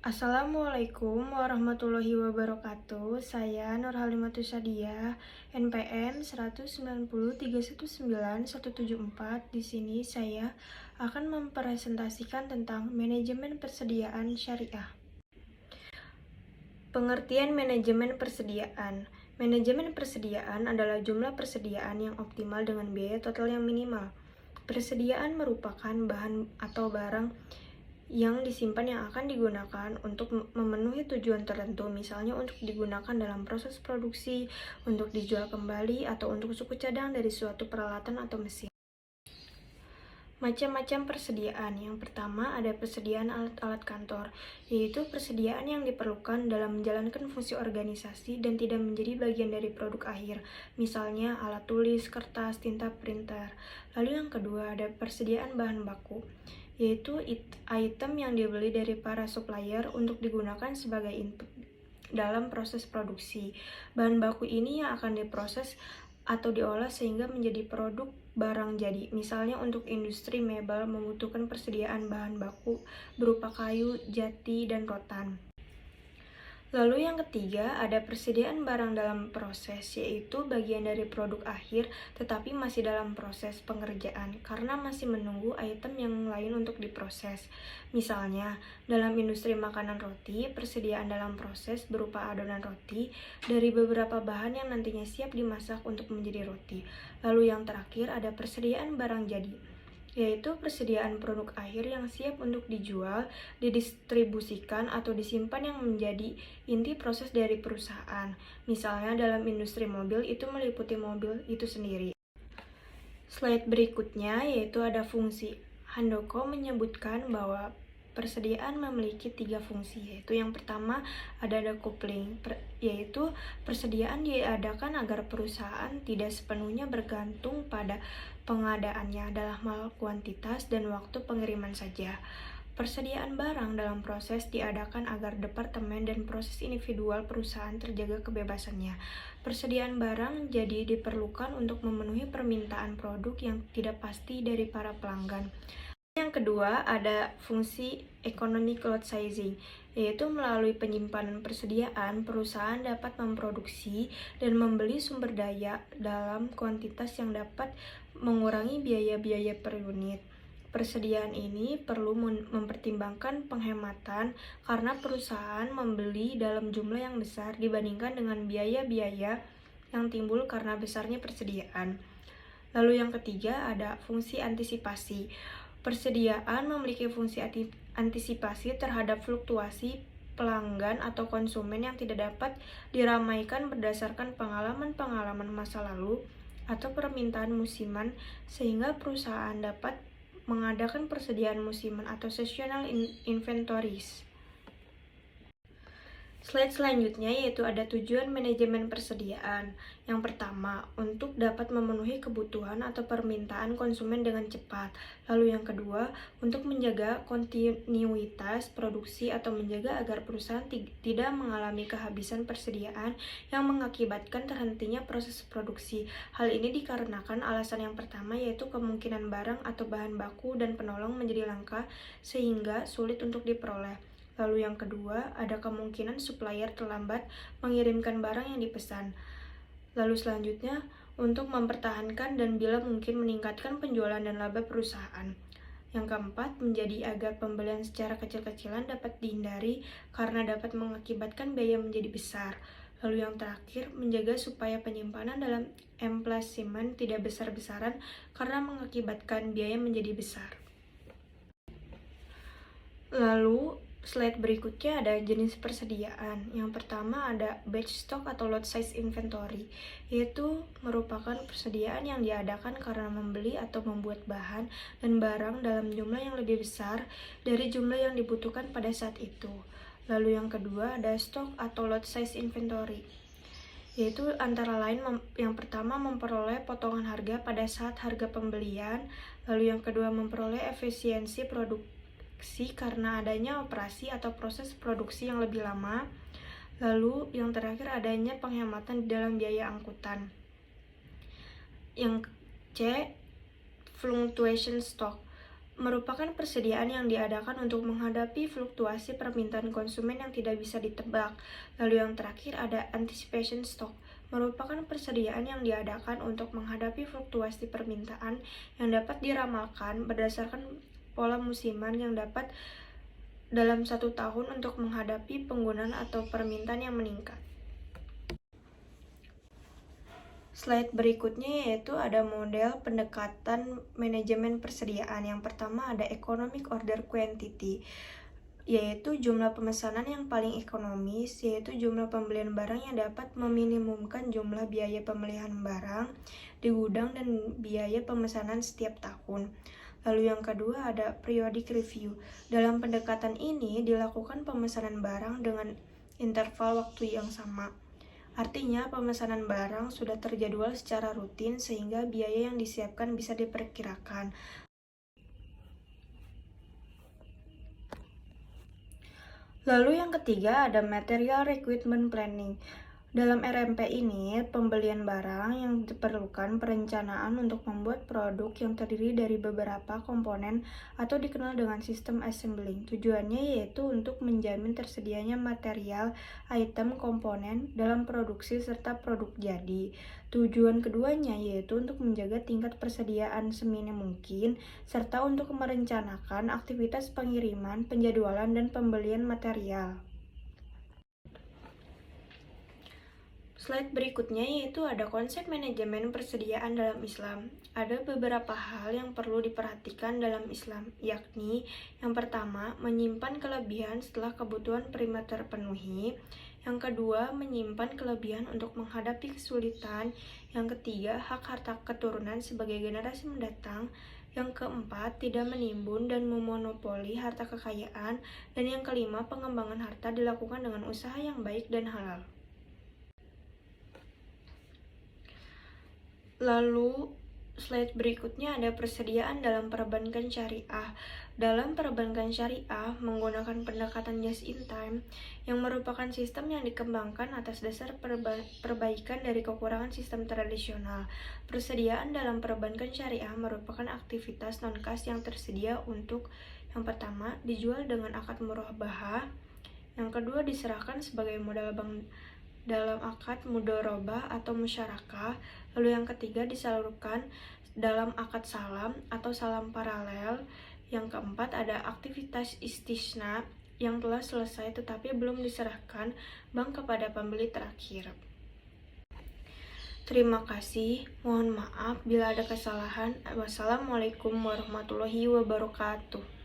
Assalamualaikum warahmatullahi wabarakatuh. Saya Nur Halimatus Sadiah, NPM 190319174. Di sini saya akan mempresentasikan tentang manajemen persediaan syariah. Pengertian manajemen persediaan. Manajemen persediaan adalah jumlah persediaan yang optimal dengan biaya total yang minimal. Persediaan merupakan bahan atau barang yang disimpan yang akan digunakan untuk memenuhi tujuan tertentu, misalnya untuk digunakan dalam proses produksi, untuk dijual kembali, atau untuk suku cadang dari suatu peralatan atau mesin. Macam-macam persediaan. Yang pertama ada persediaan alat-alat kantor, yaitu persediaan yang diperlukan dalam menjalankan fungsi organisasi dan tidak menjadi bagian dari produk akhir, misalnya alat tulis, kertas, tinta, printer. Lalu yang kedua ada persediaan bahan baku, yaitu item yang dibeli dari para supplier untuk digunakan sebagai input dalam proses produksi. Bahan baku ini yang akan diproses atau diolah sehingga menjadi produk barang jadi. Misalnya untuk industri mebel membutuhkan persediaan bahan baku berupa kayu, jati, dan rotan. Lalu yang ketiga ada persediaan barang dalam proses, yaitu bagian dari produk akhir tetapi masih dalam proses pengerjaan karena masih menunggu item yang lain untuk diproses. Misalnya, dalam industri makanan roti, persediaan dalam proses berupa adonan roti dari beberapa bahan yang nantinya siap dimasak untuk menjadi roti. Lalu yang terakhir ada persediaan barang jadi, yaitu persediaan produk akhir yang siap untuk dijual, didistribusikan, atau disimpan yang menjadi inti proses dari perusahaan. Misalnya dalam industri mobil itu meliputi mobil itu sendiri. Slide berikutnya yaitu ada fungsi. Handoko menyebutkan bahwa persediaan memiliki 3 fungsi, yaitu yang pertama ada decoupling, yaitu persediaan diadakan agar perusahaan tidak sepenuhnya bergantung pada pengadaannya dalam hal kuantitas dan waktu pengiriman saja. Persediaan barang dalam proses diadakan agar departemen dan proses individual perusahaan terjaga kebebasannya. Persediaan barang jadi diperlukan untuk memenuhi permintaan produk yang tidak pasti dari para pelanggan. Yang kedua ada fungsi economic load sizing, yaitu melalui penyimpanan persediaan, perusahaan dapat memproduksi dan membeli sumber daya dalam kuantitas yang dapat mengurangi biaya-biaya per unit. Persediaan ini perlu mempertimbangkan penghematan karena perusahaan membeli dalam jumlah yang besar dibandingkan dengan biaya-biaya yang timbul karena besarnya persediaan. Lalu yang ketiga ada fungsi antisipasi. Persediaan memiliki fungsi antisipasi terhadap fluktuasi pelanggan atau konsumen yang tidak dapat diramaikan berdasarkan pengalaman-pengalaman masa lalu atau permintaan musiman, sehingga perusahaan dapat mengadakan persediaan musiman atau seasonal inventories. Slide selanjutnya yaitu ada tujuan manajemen persediaan. Yang pertama, untuk dapat memenuhi kebutuhan atau permintaan konsumen dengan cepat. Lalu yang kedua, untuk menjaga kontinuitas produksi atau menjaga agar perusahaan tidak mengalami kehabisan persediaan yang mengakibatkan terhentinya proses produksi. Hal ini dikarenakan alasan yang pertama yaitu kemungkinan barang atau bahan baku dan penolong menjadi langka sehingga sulit untuk diperoleh. Lalu yang kedua, ada kemungkinan supplier terlambat mengirimkan barang yang dipesan. Lalu selanjutnya, untuk mempertahankan dan bila mungkin meningkatkan penjualan dan laba perusahaan. Yang keempat, menjadi agar pembelian secara kecil-kecilan dapat dihindari karena dapat mengakibatkan biaya menjadi besar. Lalu yang terakhir, menjaga supaya penyimpanan dalam emplacement tidak besar-besaran karena mengakibatkan biaya menjadi besar. Lalu slide berikutnya ada jenis persediaan. Yang pertama ada batch stock atau lot size inventory, yaitu merupakan persediaan yang diadakan karena membeli atau membuat bahan dan barang dalam jumlah yang lebih besar dari jumlah yang dibutuhkan pada saat itu. Lalu yang kedua ada stock atau lot size inventory, yaitu antara lain yang pertama memperoleh potongan harga pada saat harga pembelian, lalu yang kedua memperoleh efisiensi produksi karena adanya operasi atau proses produksi yang lebih lama, lalu yang terakhir adanya penghematan di dalam biaya angkutan. Yang C, fluctuation stock, merupakan persediaan yang diadakan untuk menghadapi fluktuasi permintaan konsumen yang tidak bisa ditebak. Lalu yang terakhir ada anticipation stock, merupakan persediaan yang diadakan untuk menghadapi fluktuasi permintaan yang dapat diramalkan berdasarkan pola musiman yang dapat dalam 1 tahun untuk menghadapi penggunaan atau permintaan yang meningkat. Slide berikutnya yaitu ada model pendekatan manajemen persediaan. Yang pertama ada economic order quantity, yaitu jumlah pemesanan yang paling ekonomis, yaitu jumlah pembelian barang yang dapat meminimumkan jumlah biaya pemeliharaan barang di gudang dan biaya pemesanan setiap tahun. Lalu yang kedua ada periodic review. Dalam pendekatan ini dilakukan pemesanan barang dengan interval waktu yang sama. Artinya, pemesanan barang sudah terjadwal secara rutin sehingga biaya yang disiapkan bisa diperkirakan. Lalu yang ketiga ada Material Requirement Planning. Dalam RMP ini, pembelian barang yang diperlukan perencanaan untuk membuat produk yang terdiri dari beberapa komponen atau dikenal dengan sistem assembling. Tujuannya yaitu untuk menjamin tersedianya material, item, komponen dalam produksi serta produk jadi. Tujuan keduanya yaitu untuk menjaga tingkat persediaan seminim mungkin serta untuk merencanakan aktivitas pengiriman, penjadwalan, dan pembelian material. Slide berikutnya yaitu ada konsep manajemen persediaan dalam Islam. Ada beberapa hal yang perlu diperhatikan dalam Islam, yakni yang pertama, menyimpan kelebihan setelah kebutuhan primer terpenuhi. Yang kedua, menyimpan kelebihan untuk menghadapi kesulitan. Yang ketiga, hak harta keturunan sebagai generasi mendatang. Yang keempat, tidak menimbun dan memonopoli harta kekayaan. Dan yang kelima, pengembangan harta dilakukan dengan usaha yang baik dan halal. Lalu, slide berikutnya ada persediaan dalam perbankan syariah. Dalam perbankan syariah menggunakan pendekatan just in time yang merupakan sistem yang dikembangkan atas dasar perbaikan dari kekurangan sistem tradisional. Persediaan dalam perbankan syariah merupakan aktivitas non-kas yang tersedia untuk yang pertama, dijual dengan akad murabahah. Yang kedua, diserahkan sebagai modal bank dalam akad mudharabah atau musyarakah. Lalu yang ketiga, disalurkan dalam akad salam atau salam paralel. Yang keempat ada aktivitas istisna yang telah selesai tetapi belum diserahkan bank kepada pembeli terakhir. Terima kasih, mohon maaf bila ada kesalahan. Wassalamualaikum warahmatullahi wabarakatuh.